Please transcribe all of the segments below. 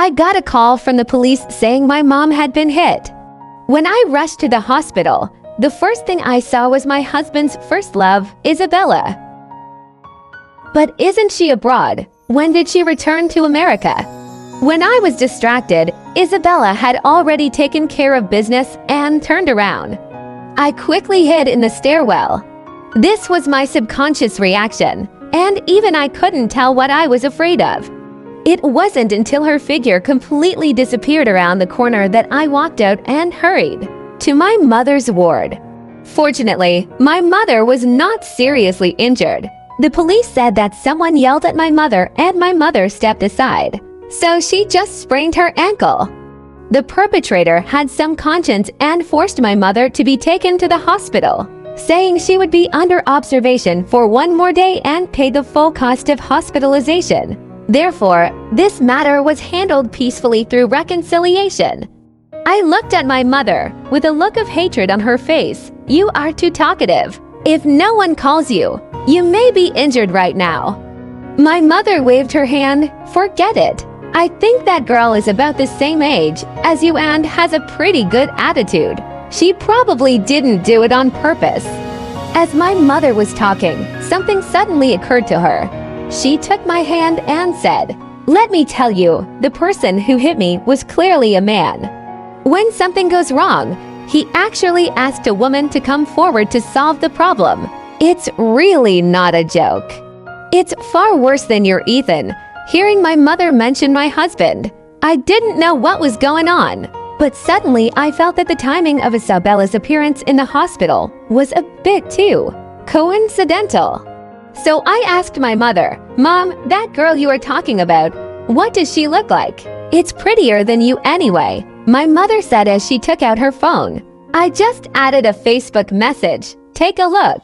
I got a call from the police saying my mom had been hit. When I rushed to the hospital, the first thing I saw was my husband's first love, Isabella. But isn't she abroad? When did she return to America? When I was distracted, Isabella had already taken care of business and turned around. I quickly hid in the stairwell. This was my subconscious reaction, and even I couldn't tell what I was afraid of. It wasn't until her figure completely disappeared around the corner that I walked out and hurried to my mother's ward. Fortunately, my mother was not seriously injured. The police said that someone yelled at my mother and my mother stepped aside, so she just sprained her ankle. The perpetrator had some conscience and forced my mother to be taken to the hospital, saying she would be under observation for one more day and pay the full cost of hospitalization. Therefore, this matter was handled peacefully through reconciliation. I looked at my mother with a look of hatred on her face. You are too talkative. If no one calls you, you may be injured right now. My mother waved her hand. Forget it. I think that girl is about the same age as you and has a pretty good attitude. She probably didn't do it on purpose. As my mother was talking, something suddenly occurred to her. She took my hand and said, "Let me tell you, the person who hit me was clearly a man. When something goes wrong, he actually asked a woman to come forward to solve the problem. It's really not a joke." It's far worse than your Ethan. Hearing my mother mention my husband, I didn't know what was going on, but suddenly I felt that the timing of Isabella's appearance in the hospital was a bit too coincidental. So I asked my mother, "Mom, that girl you are talking about, what does she look like? It's prettier than you anyway." My mother said as she took out her phone, "I just added a Facebook message. Take a look."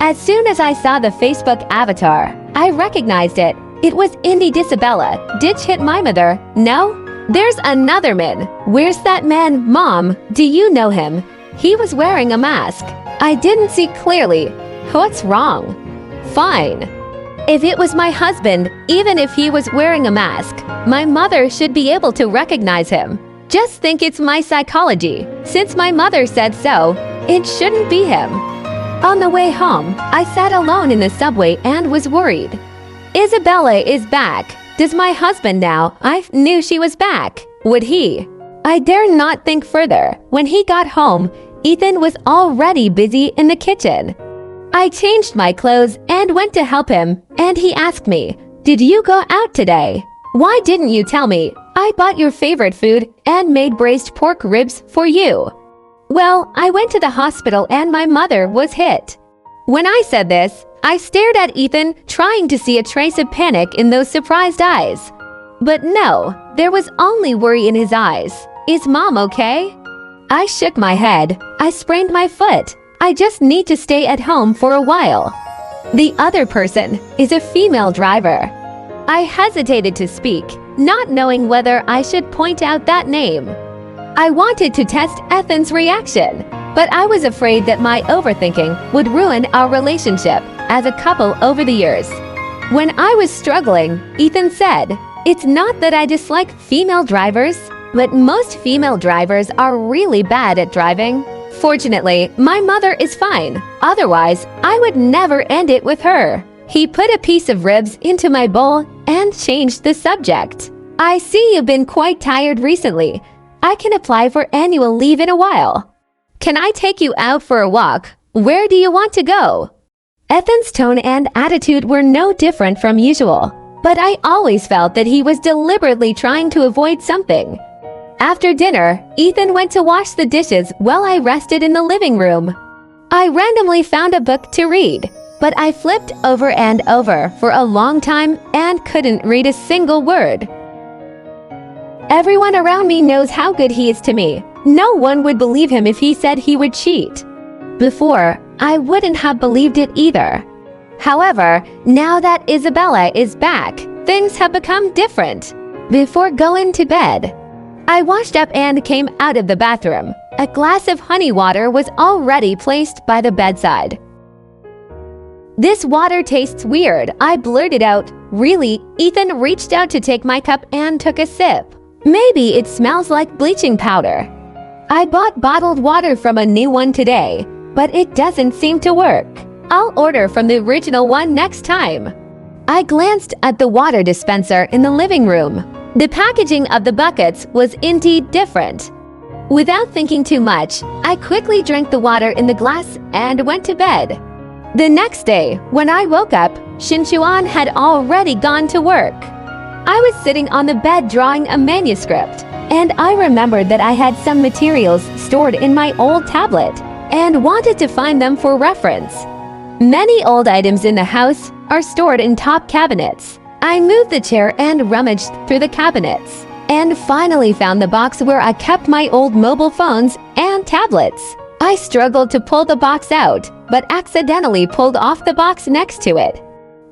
As soon as I saw the Facebook avatar, I recognized it. It was Isabella. Did she hit my mother? No? There's another man. Where's that man, Mom? Do you know him? He was wearing a mask. I didn't see clearly. What's wrong? Fine. If it was my husband, even if he was wearing a mask, my mother should be able to recognize him. Just think it's my psychology. Since my mother said so, it shouldn't be him. On the way home, I sat alone in the subway and was worried. Isabella is back. Does my husband now? I knew she was back. Would he? I dare not think further. When he got home, Ethan was already busy in the kitchen. I changed my clothes and went to help him, and he asked me, "Did you go out today? Why didn't you tell me? I bought your favorite food and made braised pork ribs for you." Well, I went to the hospital and my mother was hit. When I said this, I stared at Ethan, trying to see a trace of panic in those surprised eyes. But no, there was only worry in his eyes. Is Mom okay? I shook my head. I sprained my foot. I just need to stay at home for a while. The other person is a female driver. I hesitated to speak, not knowing whether I should point out that name. I wanted to test Ethan's reaction, but I was afraid that my overthinking would ruin our relationship as a couple over the years. When I was struggling, Ethan said, "It's not that I dislike female drivers, but most female drivers are really bad at driving. Fortunately, my mother is fine. Otherwise, I would never end it with her." He put a piece of ribs into my bowl and changed the subject. "I see you've been quite tired recently. I can apply for annual leave in a while. Can I take you out for a walk? Where do you want to go?" Ethan's tone and attitude were no different from usual, but I always felt that he was deliberately trying to avoid something. After dinner, Ethan went to wash the dishes while I rested in the living room. I randomly found a book to read, but I flipped over and over for a long time and couldn't read a single word. Everyone around me knows how good he is to me. No one would believe him if he said he would cheat. Before, I wouldn't have believed it either. However, now that Isabella is back, things have become different. Before going to bed, I washed up and came out of the bathroom. A glass of honey water was already placed by the bedside. "This water tastes weird," I blurted out. "Really?" Ethan reached out to take my cup and took a sip. Maybe it smells like bleaching powder. I bought bottled water from a new one today, but it doesn't seem to work. I'll order from the original one next time. I glanced at the water dispenser in the living room. The packaging of the buckets was indeed different. Without thinking too much, I quickly drank the water in the glass and went to bed. The next day, when I woke up, Shin-chuan had already gone to work. I was sitting on the bed drawing a manuscript, and I remembered that I had some materials stored in my old tablet and wanted to find them for reference. Many old items in the house are stored in top cabinets. I moved the chair and rummaged through the cabinets, and finally found the box where I kept my old mobile phones and tablets. I struggled to pull the box out, but accidentally pulled off the box next to it.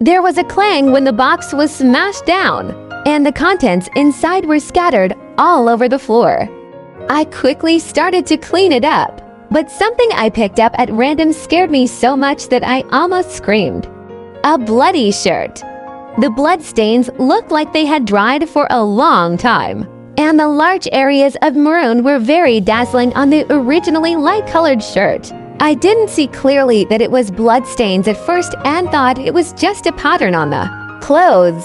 There was a clang when the box was smashed down, and the contents inside were scattered all over the floor. I quickly started to clean it up, but something I picked up at random scared me so much that I almost screamed. A bloody shirt. The blood stains looked like they had dried for a long time, and the large areas of maroon were very dazzling on the originally light-colored shirt. I didn't see clearly that it was blood stains at first and thought it was just a pattern on the clothes.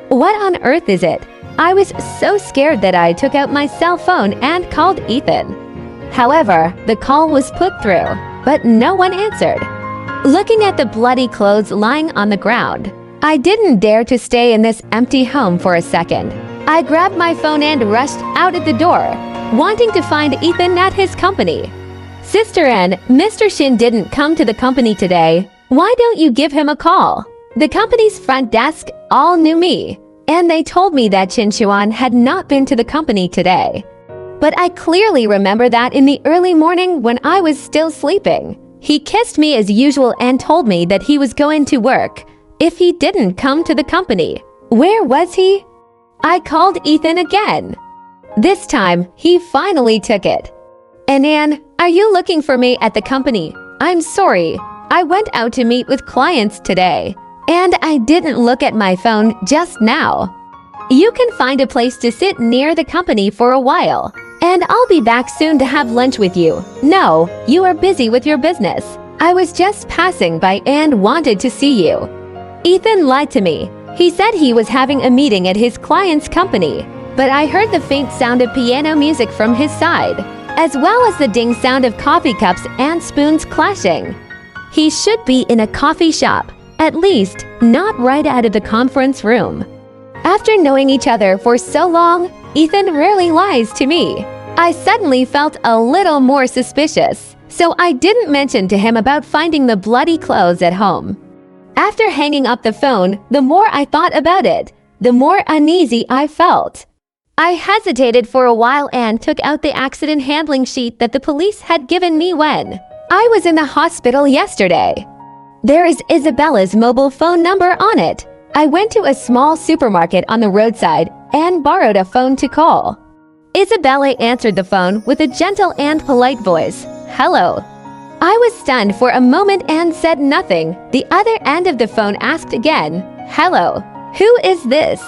What on earth is it? I was so scared that I took out my cell phone and called Ethan. However, the call was put through, but no one answered. Looking at the bloody clothes lying on the ground, I didn't dare to stay in this empty home for a second. I grabbed my phone and rushed out at the door, wanting to find Ethan at his company. Sister Ann, Mr. Shin didn't come to the company today. Why don't you give him a call? The company's front desk all knew me, and they told me that Shin-chuan had not been to the company today. But I clearly remember that in the early morning when I was still sleeping, he kissed me as usual and told me that he was going to work if he didn't come to the company. Where was he? I called Ethan again. This time, he finally took it. Ann, are you looking for me at the company? I'm sorry. I went out to meet with clients today, and I didn't look at my phone just now. You can find a place to sit near the company for a while, and I'll be back soon to have lunch with you. No, you are busy with your business. I was just passing by and wanted to see you. Ethan lied to me. He said he was having a meeting at his client's company, but I heard the faint sound of piano music from his side, as well as the ding sound of coffee cups and spoons clashing. He should be in a coffee shop, at least not right out of the conference room. After knowing each other for so long, Ethan rarely lies to me. I suddenly felt a little more suspicious, so I didn't mention to him about finding the bloody clothes at home. After hanging up the phone, the more I thought about it, the more uneasy I felt. I hesitated for a while and took out the accident handling sheet that the police had given me when I was in the hospital yesterday. There is Isabella's mobile phone number on it. I went to a small supermarket on the roadside and borrowed a phone to call. Isabella answered the phone with a gentle and polite voice. Hello. I was stunned for a moment and said nothing. The other end of the phone asked again. Hello. Who is this?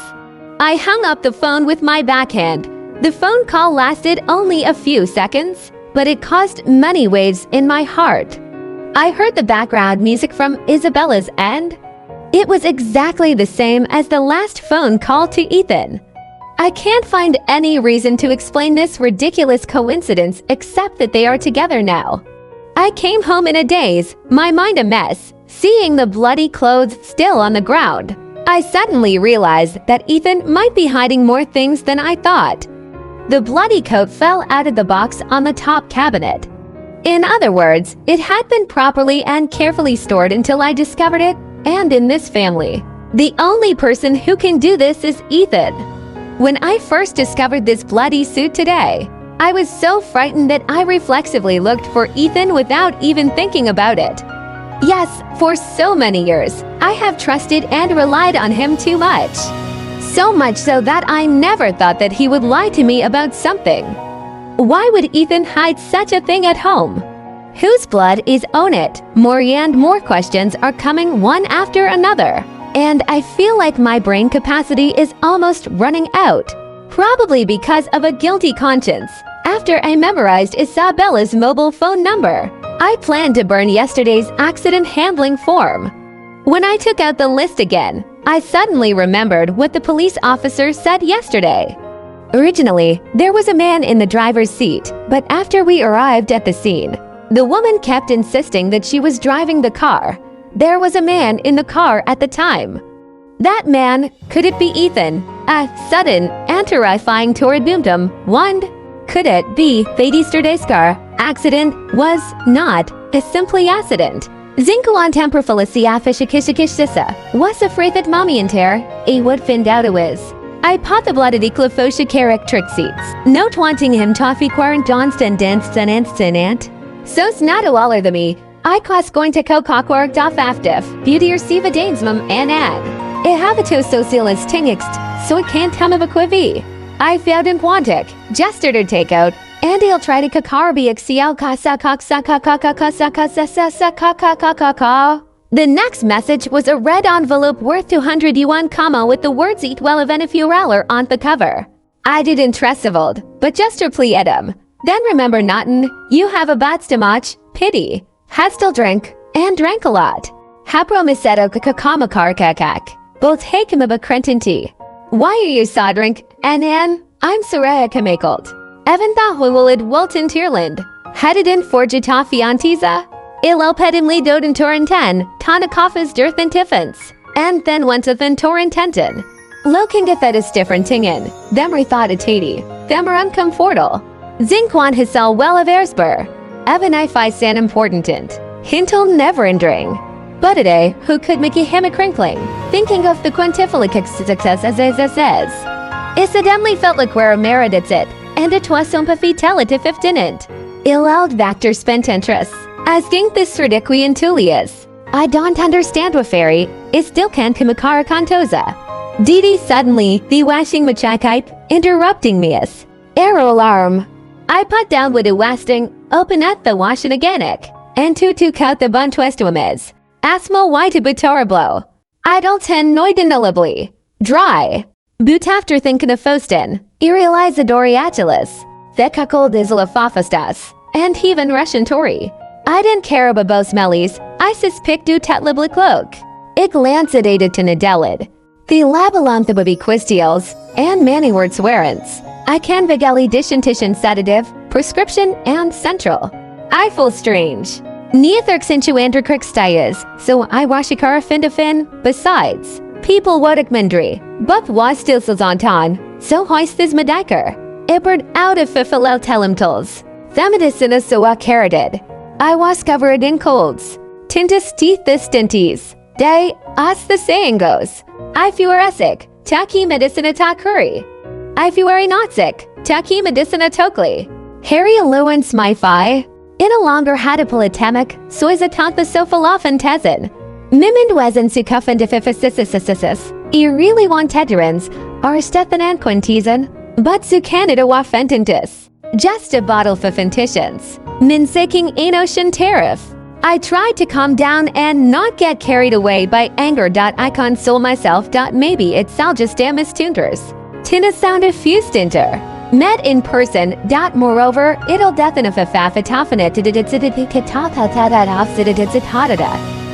I hung up the phone with my backhand. The phone call lasted only a few seconds, but it caused many waves in my heart. I heard the background music from Isabella's end. It was exactly the same as the last phone call to Ethan. I can't find any reason to explain this ridiculous coincidence except that they are together now. I came home in a daze, my mind a mess, seeing the bloody clothes still on the ground. I suddenly realized that Ethan might be hiding more things than I thought. The bloody coat fell out of the box on the top cabinet. In other words, it had been properly and carefully stored until I discovered it, and in this family. The only person who can do this is Ethan. When I first discovered this bloody suit today, I was so frightened that I reflexively looked for Ethan without even thinking about it. Yes, for so many years, I have trusted and relied on him too much. So much so that I never thought that he would lie to me about something. Why would Ethan hide such a thing at home? Whose blood is on it? More and more questions are coming one after another, and I feel like my brain capacity is almost running out. Probably because of a guilty conscience. After I memorized Isabella's mobile phone number, I planned to burn yesterday's accident handling form. When I took out the list again, I suddenly remembered what the police officer said yesterday. Originally, there was a man in the driver's seat, but after we arrived at the scene, the woman kept insisting that she was driving the car. There was a man in the car at the time. That man, could it be Ethan? A sudden and terrifying torridumdum. One, could it be yesterday's car accident was not a simply accident? Zinkuan temperfelicia was afraid that mommy and Ter, would find out it was. I pot the blooded eclofosha character seats. Note wanting him toffee quarant Johnston dance and so snato aller the me. I cost going to cockwork doff aftif, beauty or siva danesmum and ad. I have a to socialist tingixt, so it can't come of a quivi. I found in Quantic, jester to take out, and he'll try to kakarabi xiao kasa kaksa kakaka kasa kasa sasa kakaka. The next message was a red envelope worth 200 yuan comma with the words eat well event if you raller on the cover. I didn't tressivold, but just reply edum. Then remember Notten, you have a bad stomach, pity. Had still drank, and drank a lot. Hapro miseto kakakama kakak. Both hakimaba crentinti. Why are you saw drink, and I'm Soraya Kamakolt. Evan Thahwilid Wilton Tierland. Headed in for Jatafi Antiza. Ilelpedimly Doden Torrenten, Tanakafas Dirth and Tiffins. And then went to Than Torrententen. Lokingathetis different tingen. Themry thought a tatey. Themmer uncomfortable. Zinkwan Hisel well of Erzber. Evan I fi san importantent. Hintel never endring. But a day, who could make a him a crinkling, thinking of the quantific success as says. Isidemly felt like where a meridits it, and it was sympathy tell it if didn't. Illowed Vactor spent interest, as ging this ridiculian Tullius. I don't understand what fairy, is still can't kimakara cantosa. Didi suddenly, the washing machakipe, interrupting me as. Arrow alarm. I put down with a wasting, open at the washing organic, and to count the bun twestwamez. Asmo why to butora blow. I don't tend noidenalably. Dry. Boot after thinking of Fostin. Irializa Doriatulis. Thekakol dizzle of Fafastas. And even Russian Tory. I didn't care about both smellies. I suspect do tetlibly cloak. Ik lancidated to Nadelid. The labalanthababi quistiels. And many word swearance. I can vigali dishentishin sedative, prescription, and central. I feel strange. Neotherxinchuander crickstias, so I washikara findafin. Besides, people wodik mindri, but was still sazantan, so hoist this mediker. Iberd out of fifilel telimtals. Themidicina soa caradid. I was covered in colds. Tintus teeth the stinties. Day, as the saying goes. I fueresic, taki medicina takuri. I fueri not sick, taki medicina tokli. Harry allowance my fi. In a longer hadipolitemic, sois a tantha sofalofen tezen. Mimind wezen sucuffin defificisisis. E really want tedderins, are stethan and quintizen, but su Canada wafententis. Just a bottle for fentitions. Min seeking ocean tariff. I tried to calm down and not get carried away by anger. I console myself. Maybe it's just damis tuners. Tina sounded few stinter. Met in person. Moreover, it'll deafen if a fafatafanet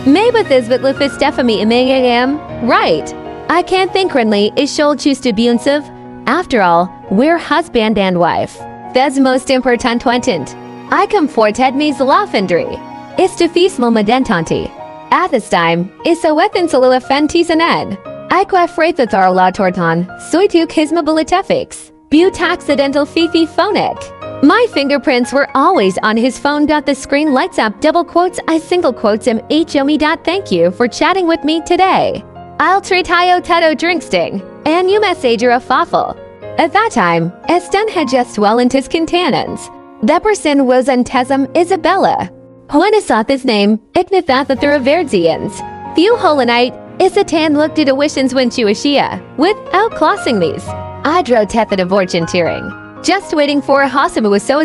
Maybe this but lifis stefami imagam. Right. I can't think renly is shol choose to be unsive. After all, we're husband and wife. That's most important twentant. I comforted me's laufendry. Is to feasmal medentanti. At this time, is a weapon solo fentis and ed. I quafraithathar la torton, soitu kismabilitefix. Butaxidental fifi phonic. My fingerprints were always on his phone. The screen lights up double quotes. I single quotes him HOME. Thank you for chatting with me today. I'll treat Hio Teto drinksting. And you messenger a fawful. At that time, Esten had just well into his contanons. The person was Antesum Isabella. When I saw this name, Ignathatha Thuraverdzians. Few holinite, Isatan looked at a wishins when she was Shia, without classing these. I drove Tetha to Vorchin tearing. Just waiting for a Hosimu was so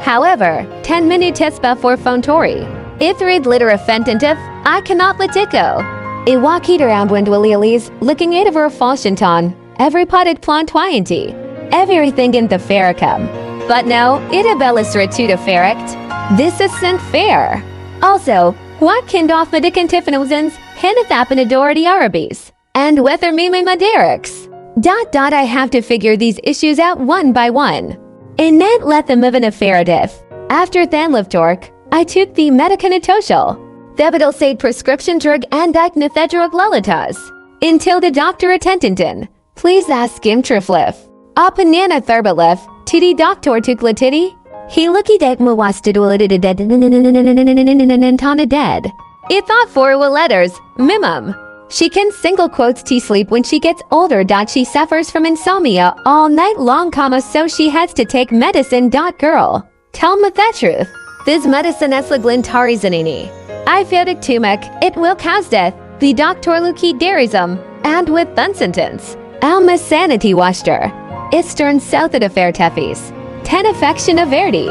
However, 10 minutes before phone Tori. If read litter offensive, I cannot let it go. I walked around Wendwillies, looking at over a Falshinton, every potted plant twienty, everything in the Farracum. But no, Isabella to ferret. This isn't fair. Also, what kind of medicantifinosins henneth up in adority Arabes? And whether me my Maderix? I have to figure these issues out one by one. And then let them live in a Faradif. After Thanlivtork, I took the medicanitoshal. Thebital said prescription drug and dicnithedrug lullatas. Until the doctor attendant. Please ask him triflif. Apanana thurbalif, titty doctor tuklatitty. He looky dead muwastidulity dead dead. It thought 4 letters, mimum. She can single quotes tea sleep when she gets older. She suffers from insomnia all night long, so she has to take medicine. Girl, tell me that truth. This medicine is glintarizinini. I feel it tumic, it will cause death. The doctor Luki derism, and with thun sentence. Alma sanity washer. It's turned south of the fair teffis. 10 affection of Verdi.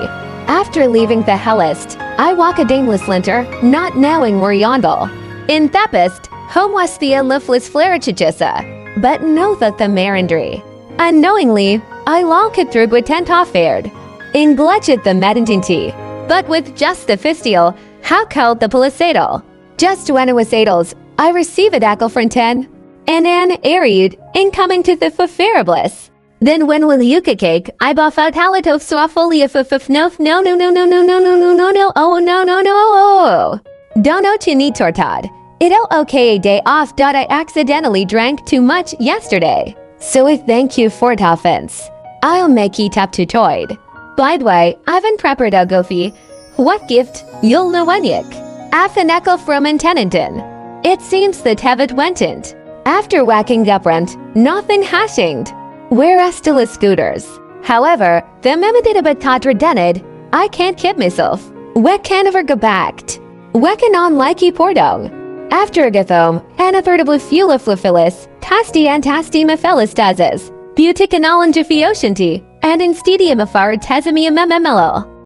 After leaving the Hellist, I walk a daneless linter, not knowing where yondel. In Thepist, home was the unlifless flerichigissa, but no that the marindry. Unknowingly, I long it through with tent off aired. In glutchet the medintinti, but with just the fistial, how called the palisadal. Just when it was adals, I receive a dackle from 10, and an ariud, incoming to the fafarabliss. Then when will yucca cake, I buff out halitof swafolia no, oh no. Dono chini tortad. It'll okay a day off. I accidentally drank too much yesterday. So I thank you for the offense. I'll make it up to toid. By the way, Ivan prepared a gofi. What gift? You'll know when yik. Affineckle from Intenenton. It seems that Hevet wentn't. After whacking up rent, nothing hashinged. Whereas still is scooters. However, the mimited a bit dened. I can't keep myself. Wek can never go backed. Wecken on likey pordong. After a gathome, and a third of Lefuliflophilis, Tasti and Tasti Mephilistazes, Butycanol and Jifioshanti, and in Stedium afar Tesimium mml.